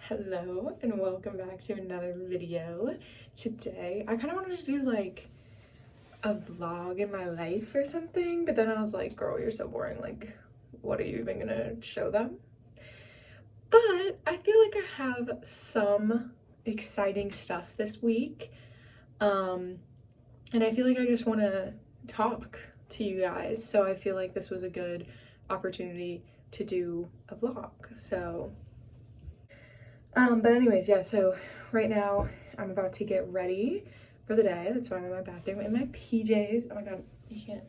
Hello and welcome back to another video. Today I kind of wanted to do like a vlog in my life or something, but then I was like, girl, you're so boring, like what are you even gonna show them? But I feel like I have some exciting stuff this week, and I feel like I just want to talk to you guys, so I feel like this was a good opportunity to do a vlog. But anyways, yeah, so right now I'm about to get ready for the day. That's why I'm in my bathroom in my PJs. Oh my god, you can't.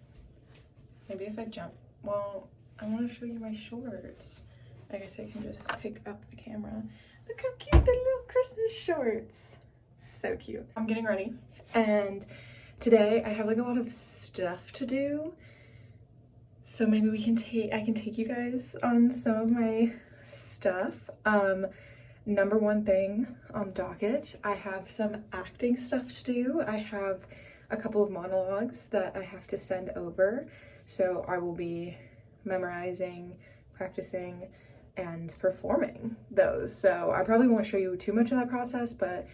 Maybe if I jump. Well, I want to show you my shorts. I guess I can just pick up the camera. Look how cute the little Christmas shorts. So cute. I'm getting ready, and today I have like a lot of stuff to do. So maybe I can take you guys on some of my stuff. Number one thing on the docket, I have some acting stuff to do. I have a couple of monologues that I have to send over. So I will be memorizing, practicing, and performing those. So I probably won't show you too much of that process, but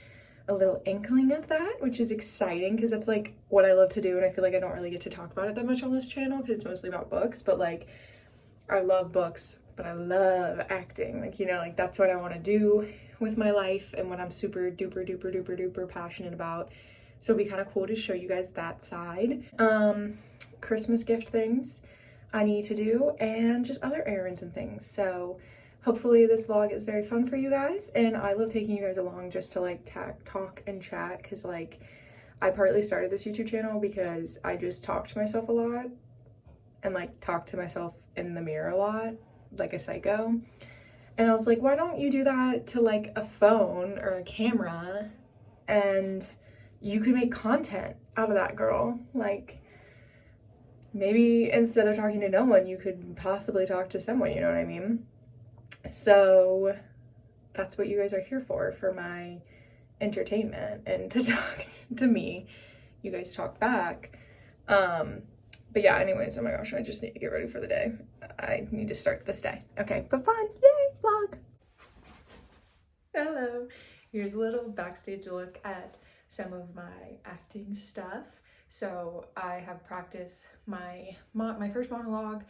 a little inkling of that, which is exciting because that's like what I love to do. And I feel like I don't really get to talk about it that much on this channel because it's mostly about books, but like I love books, but I love acting. Like, you know, like that's what I want to do with my life and what I'm super duper passionate about. So it'll be kind of cool to show you guys that side. Christmas gift things I need to do and just other errands and things. So hopefully this vlog is very fun for you guys, and I love taking you guys along just to like talk and chat, because like I partly started this YouTube channel because I just talk to myself a lot and like talk to myself in the mirror a lot like a psycho, and I was like, why don't you do that to like a phone or a camera and you could make content out of that, girl. Like maybe instead of talking to no one you could possibly talk to someone, you know what I mean? So that's what you guys are here for my entertainment and to talk to me. You guys talk back. But yeah, anyways, oh my gosh, I just need to get ready for the day. I need to start this day. Okay, but fun, yay, vlog. Hello, here's a little backstage look at some of my acting stuff. So I have practiced my first monologue,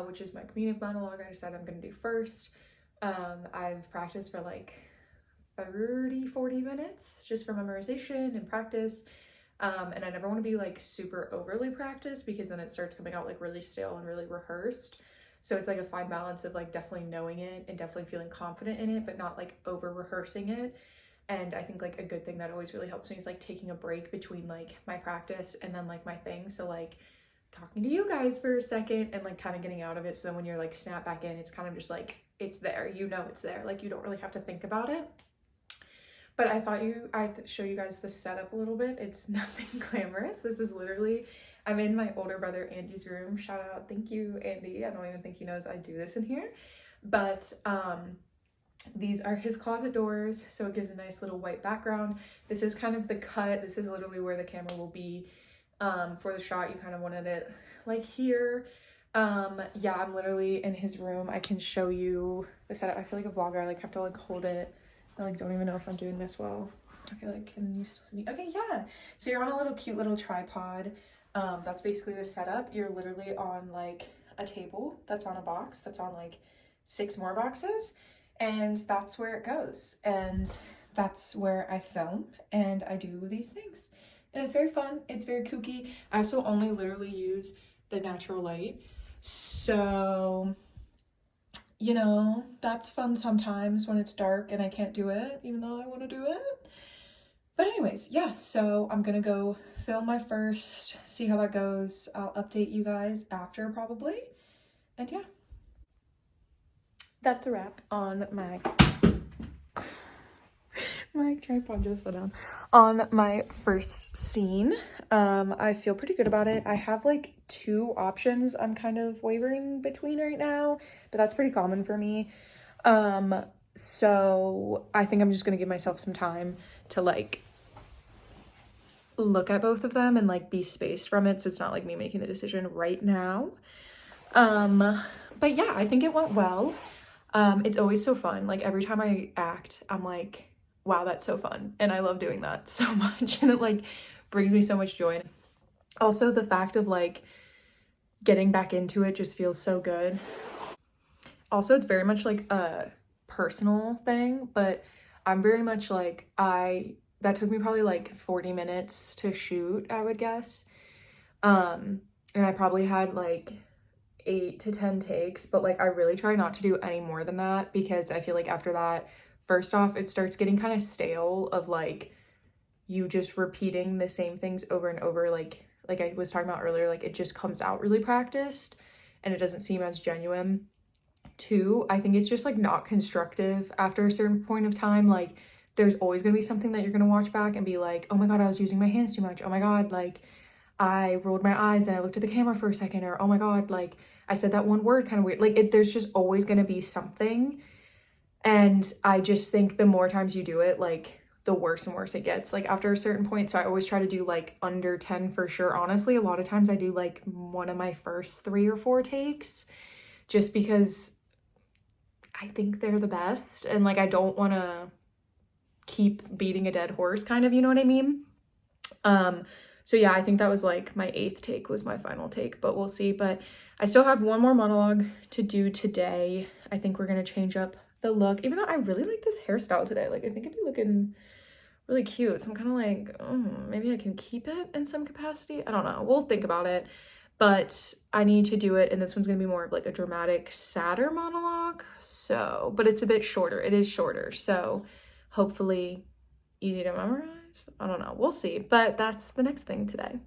which is my comedic monologue I decided I'm gonna do first. I've practiced for like 30-40 minutes just for memorization and practice. And I never want to be like super overly practiced because then it starts coming out like really stale and really rehearsed. So it's like a fine balance of like definitely knowing it and definitely feeling confident in it, but not like over rehearsing it. And I think like a good thing that always really helps me is like taking a break between like my practice and then like my thing. So like talking to you guys for a second and like kind of getting out of it. So then when you're like snap back in, it's kind of just like, it's there, you know, it's there. Like you don't really have to think about it. But I thought I'd show you guys the setup a little bit. It's nothing glamorous. This is literally, I'm in my older brother Andy's room. Shout out, thank you, Andy. I don't even think he knows I do this in here. But these are his closet doors, so it gives a nice little white background. This is kind of the cut. This is literally where the camera will be for the shot. You kind of wanted it like here. Yeah, I'm literally in his room. I can show you the setup. I feel like a vlogger. I like have to like hold it. I like don't even know if I'm doing this well. Okay, like can you still see me? Okay, yeah. So you're on a little cute little tripod. That's basically the setup. You're literally on like a table that's on a box that's on like 6 more boxes, and that's where it goes. And that's where I film and I do these things. And it's very fun. It's very kooky. I also only literally use the natural light. So you know, that's fun sometimes when it's dark and I can't do it, even though I want to do it. But anyways, yeah, so I'm gonna go film my first, see how that goes. I'll update you guys after probably. And yeah, that's a wrap on my tripod just fell down. On my first scene, I feel pretty good about it. I have like 2 options I'm kind of wavering between right now, but that's pretty common for me. So I think I'm just gonna give myself some time to like look at both of them and like be spaced from it, so it's not like me making the decision right now. But yeah, I think it went well. It's always so fun. Like every time I act, I'm like, wow, that's so fun. And I love doing that so much. And it like brings me so much joy. Also, the fact of like getting back into it just feels so good. Also, it's very much like a personal thing, but I'm very much like, that took me probably like 40 minutes to shoot, I would guess. And I probably had like 8 to 10 takes, but like I really try not to do any more than that because I feel like after that, first off, it starts getting kind of stale of like you just repeating the same things over and over, like I was talking about earlier, like it just comes out really practiced and it doesn't seem as genuine. Two, I think it's just like not constructive after a certain point of time. Like there's always gonna be something that you're gonna watch back and be like, oh my god, I was using my hands too much. Oh my god, like I rolled my eyes and I looked at the camera for a second, or oh my god, like I said that one word kind of weird. Like there's just always gonna be something. And I just think the more times you do it, like the worse and worse it gets, like after a certain point. So I always try to do like under 10 for sure. Honestly, a lot of times I do like one of my first 3 or 4 takes just because I think they're the best. And like I don't want to keep beating a dead horse, kind of, you know what I mean? So yeah, I think that was like my 8th take was my final take, but we'll see. But I still have one more monologue to do today. I think we're gonna change up the look, even though I really like this hairstyle today. Like I think it'd be looking really cute. So I'm kind of like, oh, maybe I can keep it in some capacity. I don't know. We'll think about it. But I need to do it, and this one's gonna be more of like a dramatic, sadder monologue. So, but it's a bit shorter. It is shorter. So hopefully easy to memorize. I don't know. We'll see. But that's the next thing today.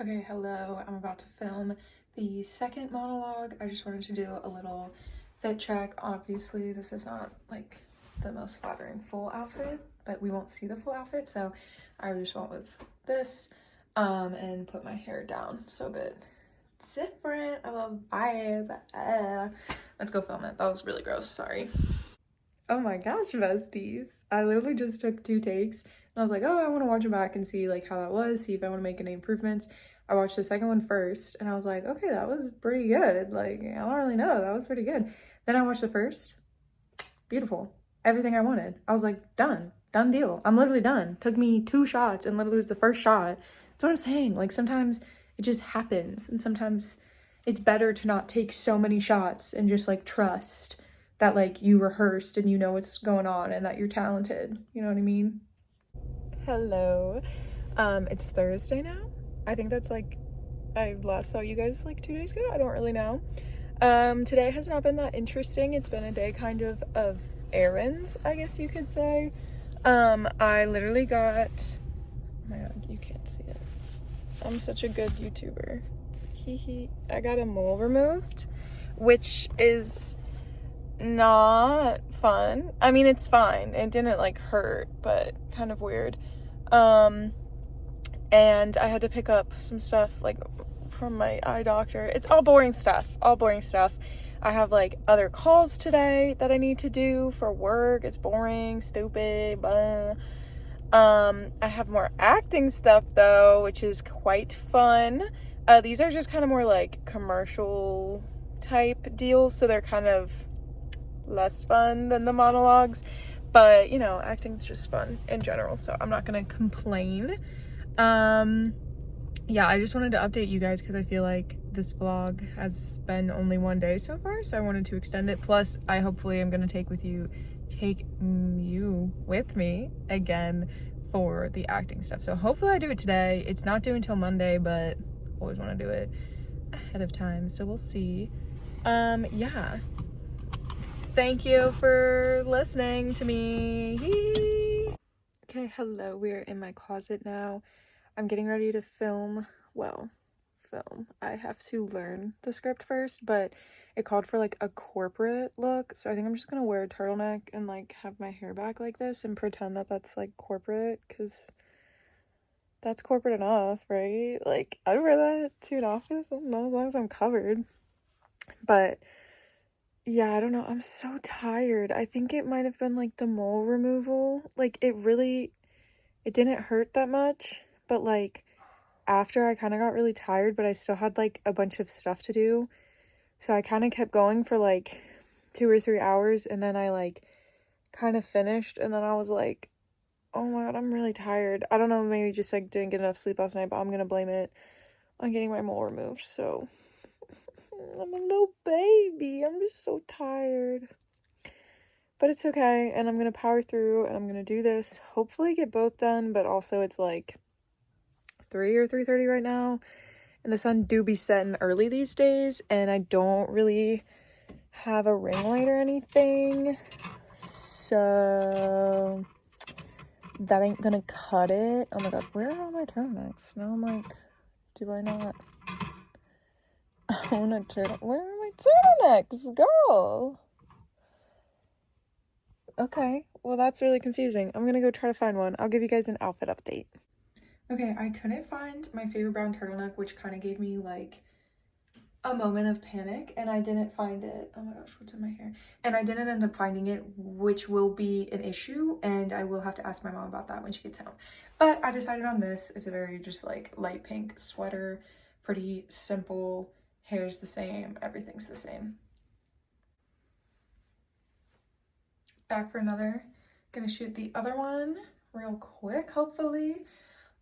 Okay, hello. I'm about to film the second monologue. I just wanted to do a little fit check. Obviously, this is not like the most flattering full outfit, but we won't see the full outfit. So I just went with this and put my hair down so a bit different of a vibe. Let's go film it. That was really gross. Sorry. Oh my gosh, besties. I literally just took 2 takes and I was like, oh, I want to watch it back and see like how that was, see if I want to make any improvements. I watched the second one first and I was like, okay, that was pretty good. Like, I don't really know. That was pretty good. Then I watched the first. Beautiful. Everything I wanted. I was like, done. Done deal. I'm literally done. Took me 2 shots and literally was the first shot. That's what I'm saying. Like sometimes it just happens and sometimes it's better to not take so many shots and just like trust that like you rehearsed and you know what's going on and that you're talented. You know what I mean? Hello. It's Thursday now. I think that's like, I last saw you guys like 2 days ago. I don't really know. Today has not been that interesting. It's been a day kind of errands, I guess you could say. I literally got, oh my god, you can't see it. I'm such a good YouTuber. I got a mole removed, which is not fun. I mean, it's fine. It didn't like hurt, but kind of weird. And I had to pick up some stuff like from my eye doctor. It's all boring stuff. I have like other calls today that I need to do for work. It's boring, stupid, blah. I have more acting stuff though, which is quite fun. These are just kind of more like commercial type deals, so they're kind of less fun than the monologues, but you know, acting's just fun in general, so I'm not gonna complain. Yeah, I just wanted to update you guys because I feel like this vlog has been only 1 day so far, so I wanted to extend it. Plus, I hopefully am gonna take you with me again for the acting stuff. So hopefully I do it today. It's not due until Monday, but always want to do it ahead of time, so we'll see. Yeah. Thank you for listening to me. Okay, hello. We're in my closet now. I'm getting ready to film. I have to learn the script first, but it called for like a corporate look, so I think I'm just gonna wear a turtleneck and like have my hair back like this and pretend that that's like corporate, because that's corporate enough, right? Like I'd wear that to an office, I don't know, as long as I'm covered. But yeah, I don't know, I'm so tired. I think it might have been like the mole removal. Like it didn't hurt that much, but like after I kind of got really tired, but I still had like a bunch of stuff to do, so I kind of kept going for like 2 or 3 hours, and then I like kind of finished, and then I was like, oh my god, I'm really tired. I don't know, maybe just like didn't get enough sleep last night, but I'm gonna blame it on getting my mole removed. So I'm a little baby. I'm just so tired. But it's okay, and I'm gonna power through, and I'm gonna do this. Hopefully get both done, but also it's like 3 or 3:30 right now, and the sun do be setting early these days, and I don't really have a ring light or anything, so that ain't gonna cut it. Oh my god, where are all my turtlenecks? Now I'm like, do I not? I wanna where are my turtlenecks, girl? Okay, well that's really confusing. I'm gonna go try to find one. I'll give you guys an outfit update. Okay, I couldn't find my favorite brown turtleneck, which kind of gave me like a moment of panic, and I didn't find it. Oh my gosh, what's in my hair? And I didn't end up finding it, which will be an issue, and I will have to ask my mom about that when she gets home. But I decided on this. It's a very just like light pink sweater, pretty simple, hair's the same, everything's the same. Back for another. Gonna shoot the other one real quick, hopefully.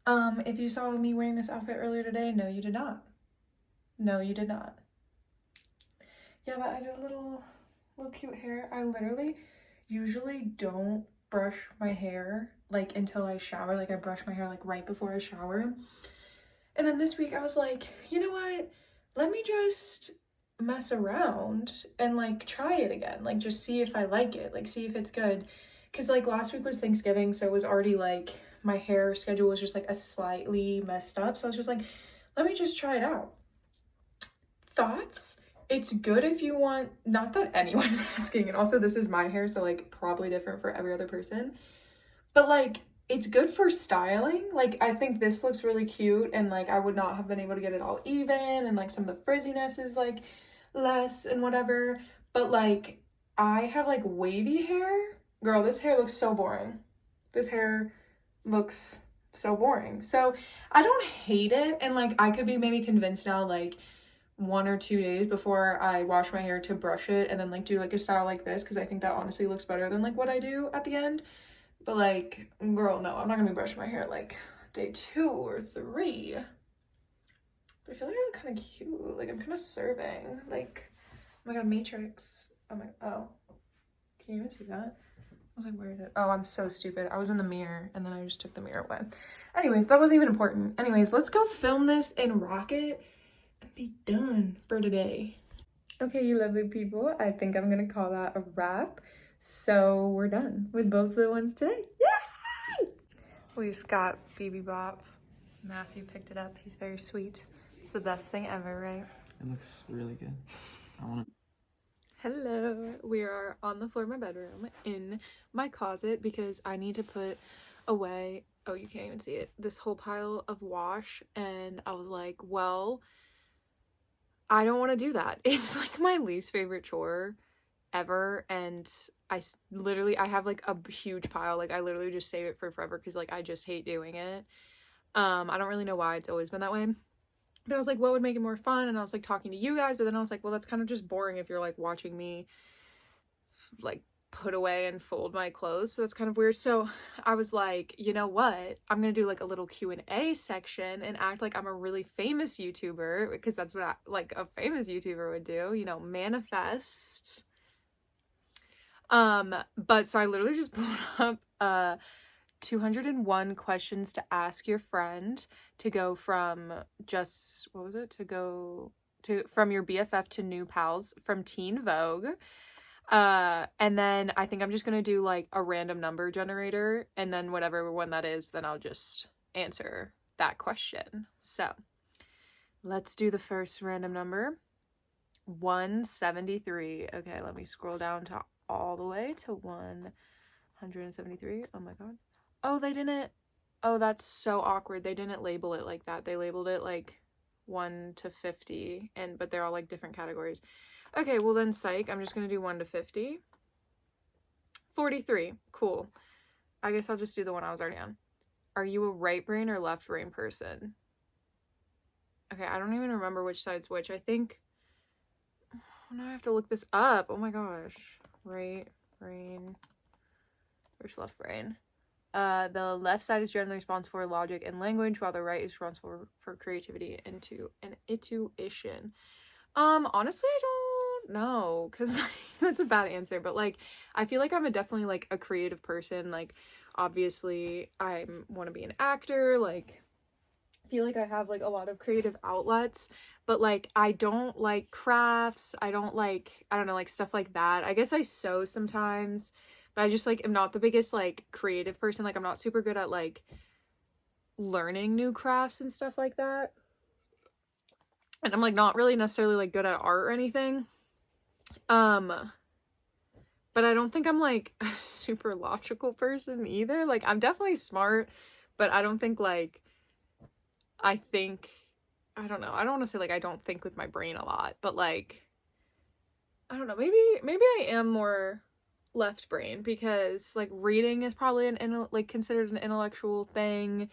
If you saw me wearing this outfit earlier today, no you did not. No you did not. Yeah, but I did a little cute hair. I literally usually don't brush my hair like until I shower. Like I brush my hair like right before I shower. And then this week I was like, you know what? Let me just mess around and like try it again. Like just see if I like it. Like see if it's good. Cause like last week was Thanksgiving, so it was already like my hair schedule was just like a slightly messed up. So I was just like, let me just try it out. Thoughts? It's good if you want, not that anyone's asking, and also this is my hair, so like probably different for every other person, but like it's good for styling. Like I think this looks really cute, and like I would not have been able to get it all even, and like some of the frizziness is like less and whatever, but like I have like wavy hair. Girl, this hair looks so boring. This hair looks so boring. So I don't hate it, and like I could be maybe convinced now like 1 or 2 days before I wash my hair to brush it and then like do like a style like this, because I think that honestly looks better than like what I do at the end. But like, girl, no, I'm not gonna be brushing my hair like day 2 or 3. But I feel like I'm kind of cute. Like I'm kind of serving. Like, oh my god, Matrix. Oh, can you even see that? I was like, where is it? Oh, I'm so stupid. I was in the mirror and then I just took the mirror away. Anyways, that wasn't even important. Anyways, let's go film this and rock it and be done for today. Okay, you lovely people, I think I'm gonna call that a wrap. So we're done with both of the ones today. Yay! We just got Phoebe Bop. Matthew picked it up. He's very sweet. It's the best thing ever, right? It looks really good. I want to. Hello. We are on the floor of my bedroom in my closet because I need to put away, oh, you can't even see it, this whole pile of wash, and I was like, well, I don't want to do that. It's like my least favorite chore ever, and I have like a huge pile. Like I literally just save it for forever because like I just hate doing it. I don't really know why it's always been that way, but I was like, what would make it more fun? And I was like talking to you guys, but then I was like, well, that's kind of just boring if you're like watching me like put away and fold my clothes, so that's kind of weird. So I was like, you know what, I'm gonna do like a little Q&A section and act like I'm a really famous YouTuber, because that's what like a famous YouTuber would do, you know, manifest. But so I literally just pulled up 201 questions to ask your friend to go from just, what was it, to go to from your BFF to new pals from Teen Vogue. And then I think I'm just gonna do like a random number generator, and then whatever one that is, then I'll just answer that question. So let's do the first random number. 173. Okay, let me scroll down to all the way to 173. Oh my god. Oh, they didn't. Oh, that's so awkward. They didn't label it like that. They labeled it like 1 to 50, but they're all like different categories. Okay, well then psych, I'm just gonna do 1 to 50. 43. Cool. I guess I'll just do the one I was already on. Are you a right brain or left brain person? Okay, I don't even remember which side's which. I think now I have to look this up. Oh my gosh. Right brain versus left brain. The left side is generally responsible for logic and language, while the right is responsible for creativity and intuition. Honestly, I don't know, because that's a bad answer, but like I feel like I'm definitely like a creative person. Like obviously I want to be an actor, like I feel like I have like a lot of creative outlets, but like I don't like crafts. I don't know, like stuff like that. I guess I sew sometimes, but I just like am not the biggest like creative person. Like I'm not super good at like learning new crafts and stuff like that. And I'm like not really necessarily like good at art or anything. But I don't think I'm like a super logical person either. Like I'm definitely smart, but I don't think like I think I don't know. I don't want to say like I don't think with my brain a lot, but like I don't know. Maybe I am more left brain because like reading is probably like considered an intellectual thing. And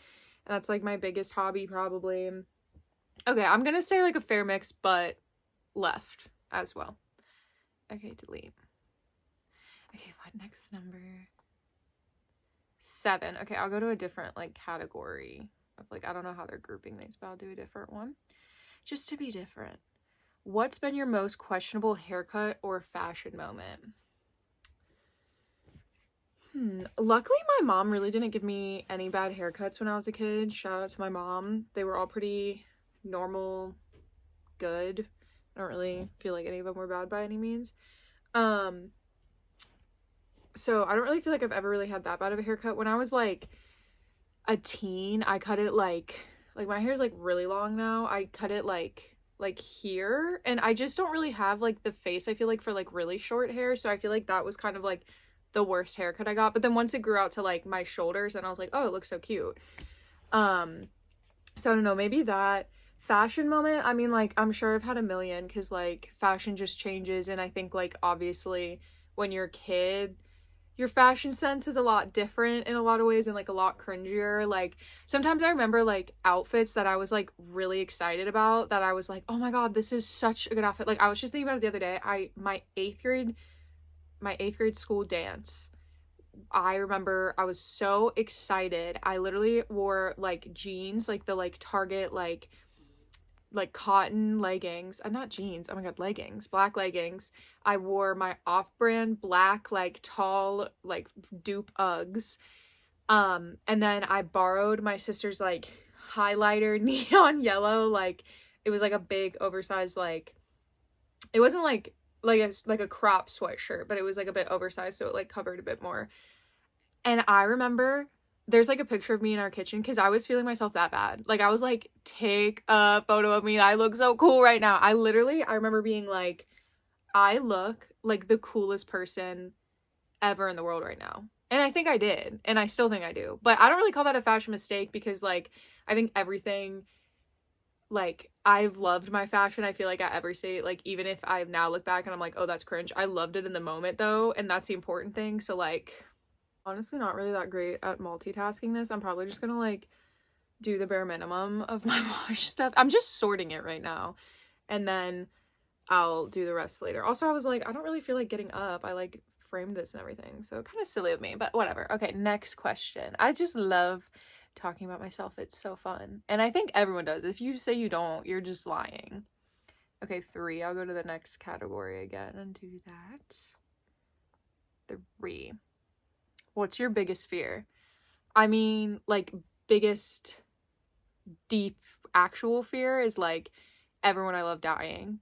that's like my biggest hobby probably. Okay, I'm going to say like a fair mix but left as well. Okay, delete. Okay, what next number? 7. Okay, I'll go to a different like category of like I don't know how they're grouping these, but I'll do a different one. Just to be different. What's been your most questionable haircut or fashion moment? Luckily, my mom really didn't give me any bad haircuts when I was a kid. Shout out to my mom. They were all pretty normal, good. I don't really feel like any of them were bad by any means. So I don't really feel like I've ever really had that bad of a haircut. When I was like a teen, I cut it like my hair's like really long now. I cut it like here, and I just don't really have like the face I feel like for like really short hair, so I feel like that was kind of like the worst haircut I got. But then once it grew out to like my shoulders, and I was like, oh, it looks so cute. So I don't know, maybe that. Fashion moment, I mean, like I'm sure I've had a million, because like fashion just changes, and I think like obviously when you're a kid your fashion sense is a lot different in a lot of ways and like a lot cringier. Like sometimes I remember like outfits that I was like really excited about, that I was like, oh my god, this is such a good outfit. Like I was just thinking about it the other day. My eighth grade school dance, I remember I was so excited. I literally wore like jeans, like the like Target like cotton leggings, not jeans, oh my god, leggings, black leggings. I wore my off-brand black like tall like dupe Uggs, and then I borrowed my sister's like highlighter neon yellow, like it was like a big oversized, like it wasn't like a crop sweatshirt, but it was like a bit oversized, so it like covered a bit more. And I remember there's like a picture of me in our kitchen, because I was feeling myself that bad. Like I was like, take a photo of me, I look so cool right now. I remember being like, I look like the coolest person ever in the world right now. And I think I did, and I still think I do, but I don't really call that a fashion mistake, because like I think everything, like I've loved my fashion, I feel like at every state. Like even if I now look back and I'm like, oh, that's cringe, I loved it in the moment though, and that's the important thing. So like honestly not really that great at multitasking this. I'm probably just gonna like do the bare minimum of my wash stuff. I'm just sorting it right now, and then I'll do the rest later. Also, I was like, I don't really feel like getting up. I like framed this and everything, so kind of silly of me, but whatever. Okay, next question. I just love talking about myself. It's so fun, and I think everyone does. If you say you don't, you're just lying. Okay, 3. I'll go to the next category again and do that. 3. What's your biggest fear? I mean, like, biggest deep actual fear is, like, everyone I love dying.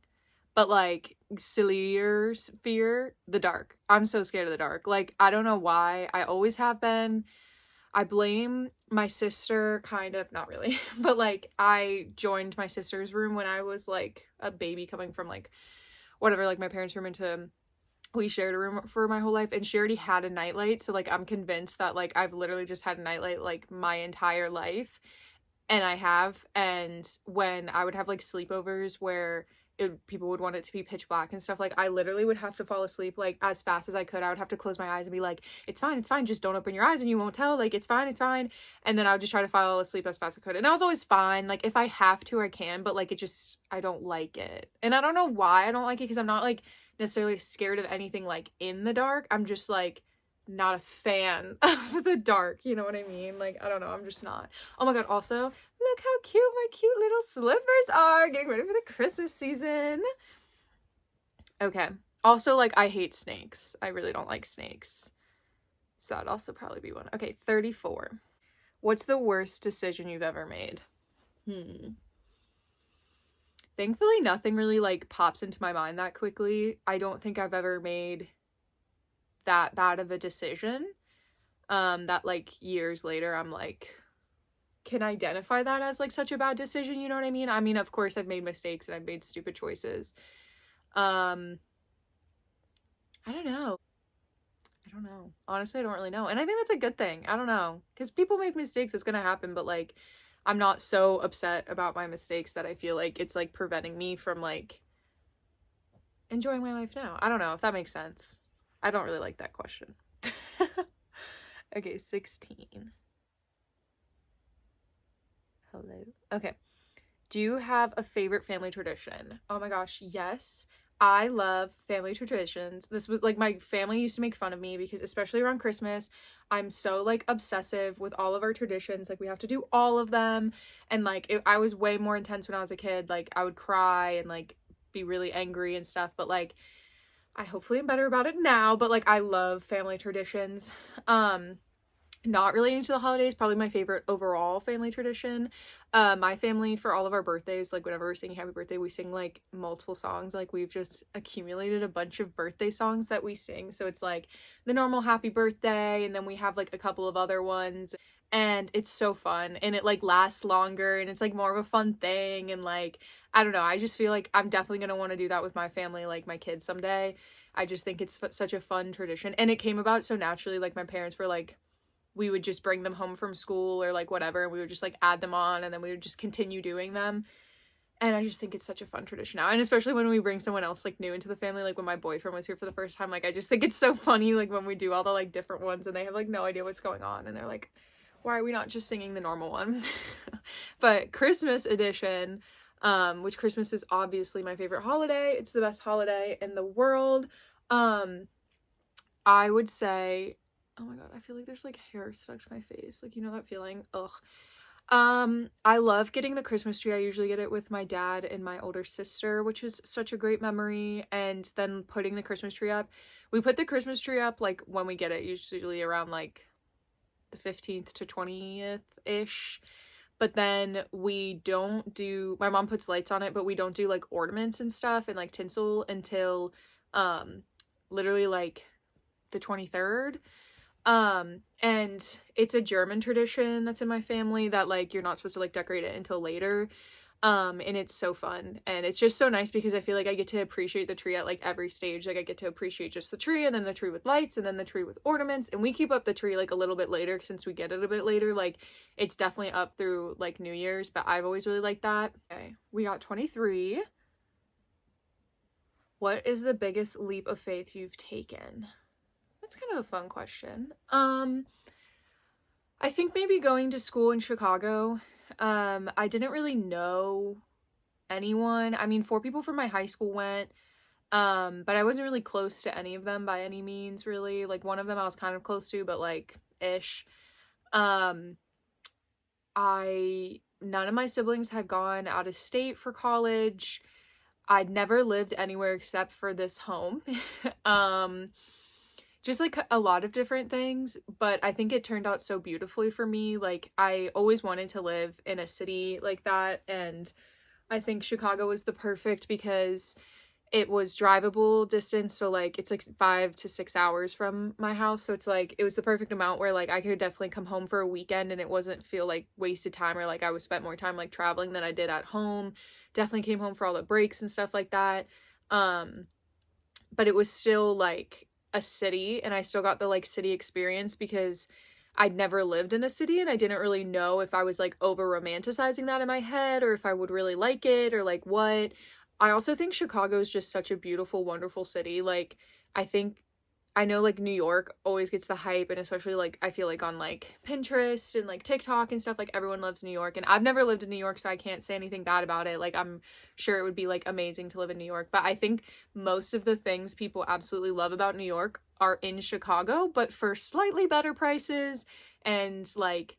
But, like, sillier fear, the dark. I'm so scared of the dark. Like, I don't know why. I always have been. I blame my sister, kind of. Not really. But, like, I joined my sister's room when I was, like, a baby coming from, like, whatever, like, my parents' room into... We shared a room for my whole life, and she already had a nightlight, so like I'm convinced that like I've literally just had a nightlight like my entire life, and I have. And when I would have like sleepovers where people would want it to be pitch black and stuff. Like, I literally would have to fall asleep, like, as fast as I could. I would have to close my eyes and be like, it's fine, just don't open your eyes and you won't tell, like, it's fine. And then I would just try to fall asleep as fast as I could. And I was always fine. Like, if I have to, I can, but, like, I don't like it. And I don't know why I don't like it, because I'm not, like, necessarily scared of anything, like, in the dark. I'm just, like, not a fan of the dark, you know what I mean? Like, I don't know, I'm just not. Oh my god, also, look how cute my cute little slippers are, getting ready for the Christmas season. Okay, also, like, I hate snakes. I really don't like snakes, so that'd also probably be one. Okay, 34. What's the worst decision you've ever made? Thankfully, nothing really, like, pops into my mind that quickly. I don't think I've ever made that bad of a decision that, like, years later I'm like, can identify that as, like, such a bad decision, you know what I mean? I mean, of course I've made mistakes and I've made stupid choices. I don't know. Honestly, I don't really know. And I think that's a good thing. I don't know, because people make mistakes, it's gonna happen, but, like, I'm not so upset about my mistakes that I feel like it's, like, preventing me from, like, enjoying my life now. I don't know if that makes sense. I don't really like that question. Okay, 16. Hello. Okay. Do you have a favorite family tradition? Oh my gosh, yes. I love family traditions. This was, like, my family used to make fun of me because, especially around Christmas, I'm so, like, obsessive with all of our traditions. Like, we have to do all of them. And, like, I was way more intense when I was a kid. Like, I would cry and, like, be really angry and stuff. But, like, I hopefully am better about it now. But, like, I love family traditions. Not relating to the holidays, probably my favorite overall family tradition. My family, for all of our birthdays, like, whenever we're singing happy birthday, we sing, like, multiple songs. Like, we've just accumulated a bunch of birthday songs that we sing. So it's, like, the normal happy birthday, and then we have, like, a couple of other ones, and it's so fun, and it, like, lasts longer, and it's, like, more of a fun thing. And, like, I don't know, I just feel like I'm definitely gonna want to do that with my family, like, my kids someday. I just think it's such a fun tradition, and it came about so naturally. Like, my parents were like, we would just bring them home from school or, like, whatever, and we would just, like, add them on, and then we would just continue doing them. And I just think it's such a fun tradition now. And especially when we bring someone else, like, new into the family, like when my boyfriend was here for the first time, like, I just think it's so funny, like, when we do all the, like, different ones and they have, like, no idea what's going on, and they're like, why are we not just singing the normal one? But Christmas edition, which Christmas is obviously my favorite holiday. It's the best holiday in the world. I would say, oh my god, I feel like there's, like, hair stuck to my face. Like, you know that feeling? Ugh. I love getting the Christmas tree. I usually get it with my dad and my older sister, which is such a great memory. And then putting the Christmas tree up. We put the Christmas tree up, like, when we get it, usually around, like, the 15th to 20th-ish. But then we don't do, my mom puts lights on it, but we don't do, like, ornaments and stuff and, like, tinsel until, literally, like, the 23rd. And it's a German tradition that's in my family that, like, you're not supposed to, like, decorate it until later. And it's so fun, and it's just so nice because I feel like I get to appreciate the tree at, like, every stage. Like, I get to appreciate just the tree, and then the tree with lights, and then the tree with ornaments, and we keep up the tree, like, a little bit later since we get it a bit later. Like, it's definitely up through, like, New Year's, but I've always really liked that. Okay, we got 23. What is the biggest leap of faith you've taken? That's kind of a fun question. I think maybe going to school in Chicago. I didn't really know anyone. I mean, 4 people from my high school went, but I wasn't really close to any of them by any means, really. Like, one of them I was kind of close to, but, like, ish. None of my siblings had gone out of state for college. I'd never lived anywhere except for this home. Just, like, a lot of different things, but I think it turned out so beautifully for me. Like, I always wanted to live in a city like that, and I think Chicago was the perfect because it was drivable distance, so, like, it's, like, 5 to 6 hours from my house, so it's, like, it was the perfect amount where, like, I could definitely come home for a weekend and it wasn't feel like wasted time, or, like, I would spend more time, like, traveling than I did at home. Definitely came home for all the breaks and stuff like that, but it was still, like, a city, and I still got the, like, city experience because I'd never lived in a city, and I didn't really know if I was, like, over romanticizing that in my head or if I would really like it or, like, what. I also think Chicago is just such a beautiful, wonderful city. Like, I know like New York always gets the hype, and especially like I feel like on like Pinterest and like TikTok and stuff, like everyone loves New York, and I've never lived in New York, so I can't say anything bad about it. Like, I'm sure it would be like amazing to live in New York, but I think most of the things people absolutely love about New York are in Chicago, but for slightly better prices and like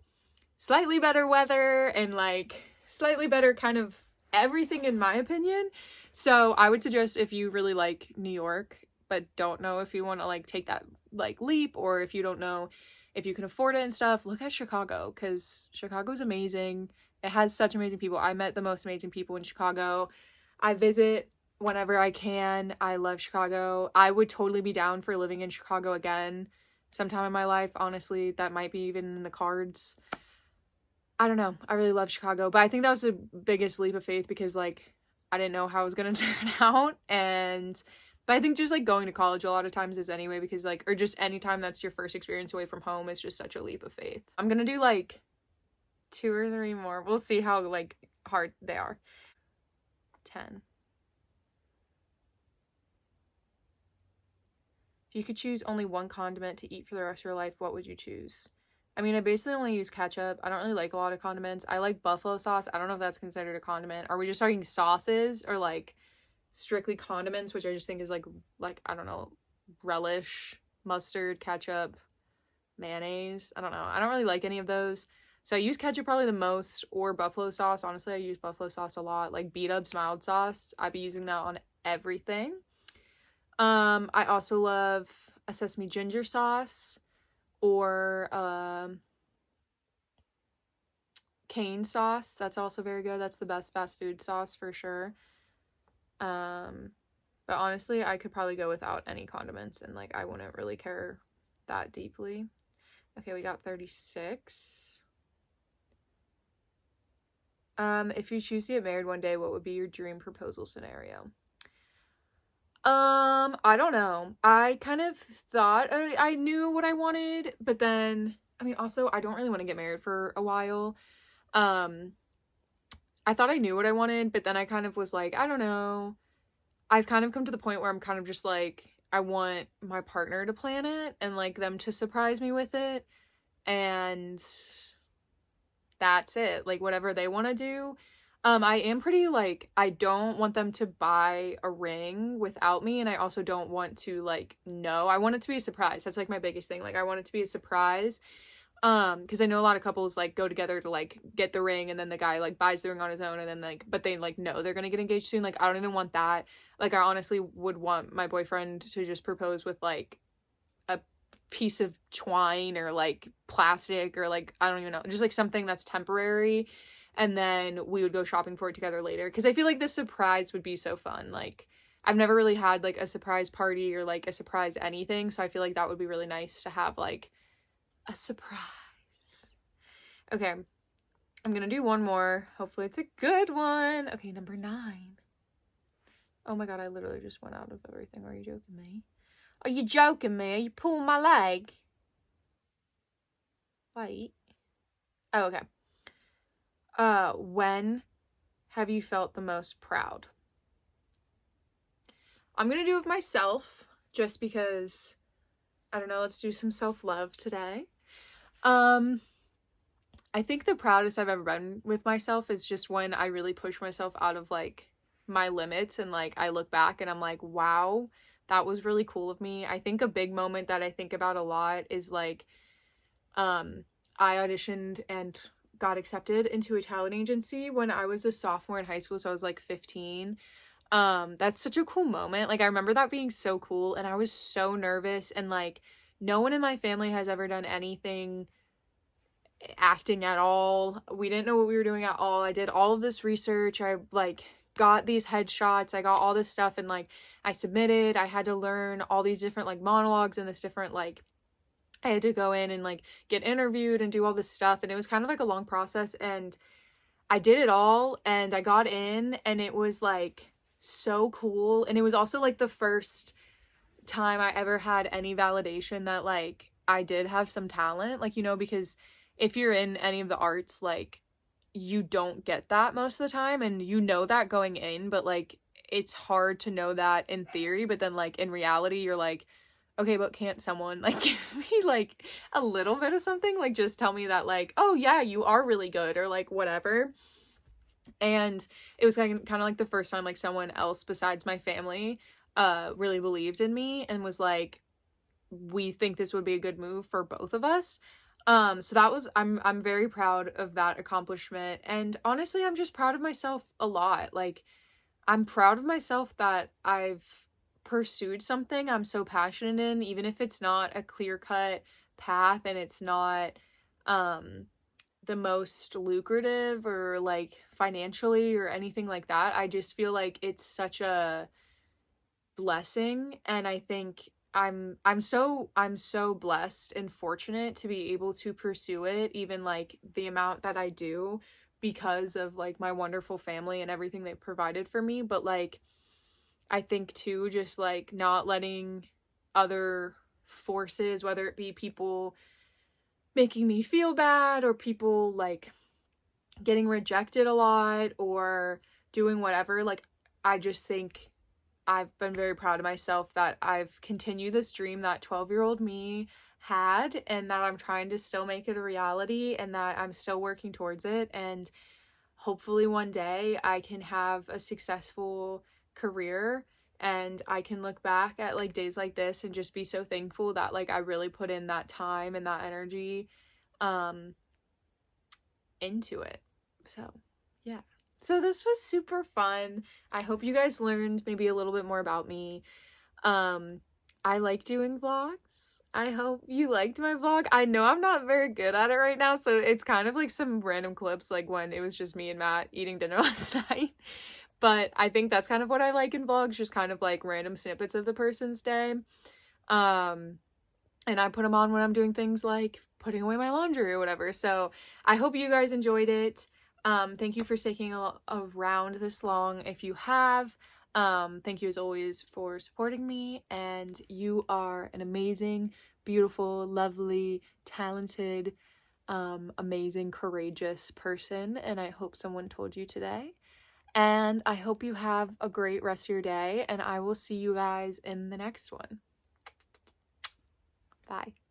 slightly better weather and like slightly better kind of everything, in my opinion. So I would suggest, if you really like New York but don't know if you want to like take that like leap, or if you don't know if you can afford it and stuff, look at Chicago, because Chicago's amazing. It has such amazing people. I met the most amazing people in Chicago. I visit whenever I can. I love Chicago. I would totally be down for living in Chicago again sometime in my life. Honestly, that might be even in the cards. I don't know. I really love Chicago, but I think that was the biggest leap of faith, because like I didn't know how it was gonna turn out. But I think just like going to college a lot of times is anyway, because like, or just anytime that's your first experience away from home, is just such a leap of faith. I'm gonna do like 2 or 3 more. We'll see how like hard they are. 10. If you could choose only one condiment to eat for the rest of your life, what would you choose? I mean, I basically only use ketchup. I don't really like a lot of condiments. I like buffalo sauce. I don't know if that's considered a condiment. Are we just talking sauces, or like strictly condiments, which I just think is like I don't know, relish, mustard, ketchup, mayonnaise. I don't know. I don't really like any of those. So I use ketchup probably the most, or buffalo sauce. Honestly, I use buffalo sauce a lot. Like Beat Up's mild sauce, I'd be using that on everything. I also love a sesame ginger sauce, or cane sauce. That's also very good. That's the best fast food sauce for sure. But honestly, I could probably go without any condiments, and like I wouldn't really care that deeply. Okay, we got 36. If you choose to get married one day, what would be your dream proposal scenario? I don't know. I kind of thought I knew what I wanted, but then, I mean, also, I don't really want to get married for a while. I thought I knew what I wanted, but then I kind of was like, I don't know. I've kind of come to the point where I'm kind of just like, I want my partner to plan it and like them to surprise me with it. And that's it. Like, whatever they want to do. I am pretty like, I don't want them to buy a ring without me, and I also don't want to like know. I want it to be a surprise. That's like my biggest thing. Like, I want it to be a surprise. Because I know a lot of couples like go together to like get the ring, and then the guy like buys the ring on his own, and then like, but they like know they're gonna get engaged soon. Like, I don't even want that. Like, I honestly would want my boyfriend to just propose with like a piece of twine or like plastic, or like, I don't even know, just like something that's temporary, and then we would go shopping for it together later, because I feel like the surprise would be so fun. Like, I've never really had like a surprise party or like a surprise anything, so I feel like that would be really nice to have like a surprise. Okay, I'm gonna do one more. Hopefully it's a good one. Okay, number 9. Oh my god, I literally just went out of everything. Are you joking me? Are you joking me? Are you pulling my leg? Wait. Oh, okay. When have you felt the most proud? I'm gonna do it with myself, just because, I don't know, let's do some self-love today. I think the proudest I've ever been with myself is just when I really push myself out of like my limits, and like I look back and I'm like, wow, that was really cool of me. I think a big moment that I think about a lot is like, I auditioned and got accepted into a talent agency when I was a sophomore in high school, so I was like 15. That's such a cool moment. Like, I remember that being so cool, and I was so nervous, and like no one in my family has ever done anything acting at all. We didn't know what we were doing at all. I did all of this research. I like got these headshots. I got all this stuff, and like I submitted. I had to learn all these different like monologues and this different like, I had to go in and like get interviewed and do all this stuff, and it was kind of like a long process, and I did it all, and I got in, and it was like so cool. And it was also like the first time I ever had any validation that like I did have some talent, like, you know, because if you're in any of the arts, like, you don't get that most of the time, and you know that going in, but like it's hard to know that in theory, but then like in reality you're like, okay, but can't someone like give me like a little bit of something, like just tell me that like, oh yeah, you are really good, or like whatever. And it was kind of like the first time like someone else besides my family really believed in me and was like, we think this would be a good move for both of us. So that was, I'm very proud of that accomplishment. And honestly, I'm just proud of myself a lot. Like, I'm proud of myself that I've pursued something I'm so passionate in, even if it's not a clear-cut path and it's not the most lucrative or like financially or anything like that. I just feel like it's such a blessing, and I think I'm so blessed and fortunate to be able to pursue it, even like the amount that I do, because of like my wonderful family and everything they provided for me. But like, I think too, just like not letting other forces, whether it be people making me feel bad or people like getting rejected a lot or doing whatever, like I just think I've been very proud of myself that I've continued this dream that 12-year-old me had, and that I'm trying to still make it a reality, and that I'm still working towards it. And hopefully one day I can have a successful career, and I can look back at like days like this and just be so thankful that like I really put in that time and that energy into it. So yeah, so this was super fun. I hope you guys learned maybe a little bit more about me. I like doing vlogs. I hope you liked my vlog. I know I'm not very good at it right now, so it's kind of like some random clips, like when it was just me and Matt eating dinner last night. But I think that's kind of what I like in vlogs, just kind of like random snippets of the person's day. And I put them on when I'm doing things like putting away my laundry or whatever. So I hope you guys enjoyed it. Thank you for sticking around this long if you have. Thank you as always for supporting me, and you are an amazing, beautiful, lovely, talented, amazing, courageous person, and I hope someone told you today. And I hope you have a great rest of your day, and I will see you guys in the next one. Bye.